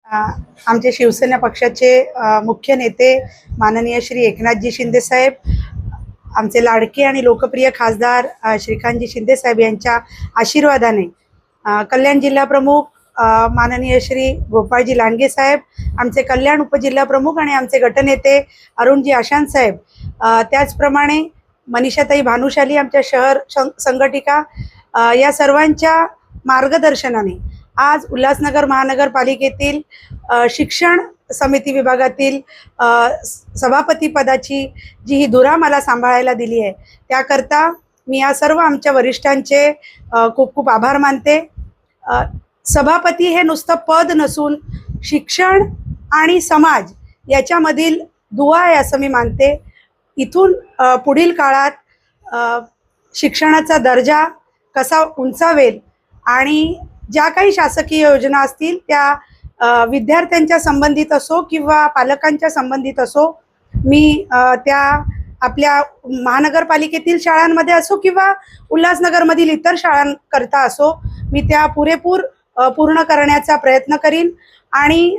आमचे शिवसेना पक्षाचे मुख्य नेते माननीय श्री एकनाथजी शिंदे साहेब, आमचे लाडके आणि लोकप्रिय खासदार श्रीकांतजी शिंदे साहेब यांच्या आशीर्वादाने कल्याण जिल्हा प्रमुख माननीय श्री गोपाळजी लांडगे साहेब, आमचे कल्याण उपजिल्हा प्रमुख आणि आमचे गटनेते अरुणजी आशांत साहेब, त्याचप्रमाणे मनीषाताई भानुशाली आमच्या शहर संघटिका, या सर्वांच्या मार्गदर्शनाने आज उल्हासनगर महानगरपालिकेतील शिक्षण समिती विभागातील सभापती पदाची जी ही धुरा मला सांभाळायला दिली आहे, त्याकरता मी या सर्व आमच्या वरिष्ठांचे खूप खूप आभार मानते. सभापती हे नुसतं पद नसून शिक्षण आणि समाज याच्यामधील दुवा आहे असं मी मानते. इथून पुढील काळात शिक्षणाचा दर्जा कसा उंचावेल आणि ज्या काही शासकीय योजना असतील त्या विद्यार्थ्यांच्या संबंधित असो किंवा पालकांच्या संबंधित असो, मी त्या आपल्या महानगरपालिकेतील शाळांमध्ये असो किंवा उल्हासनगरमधील इतर शाळांकरता असो, मी त्या पुरेपूर पूर्ण करण्याचा प्रयत्न करीन आणि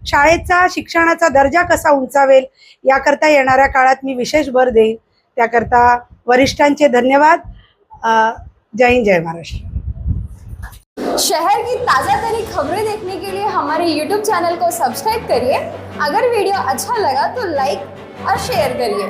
शाळेचा शिक्षणाचा दर्जा कसा उंचावेल याकरता येणाऱ्या काळात मी विशेष भर देईन. त्याकरता वरिष्ठांचे धन्यवाद. जय हिंद, जय महाराष्ट्र. शहर की ताज़ा तरीन खबरें देखने के लिए हमारे YouTube चैनल को सब्सक्राइब करिए. अगर वीडियो अच्छा लगा तो लाइक और शेयर करिए.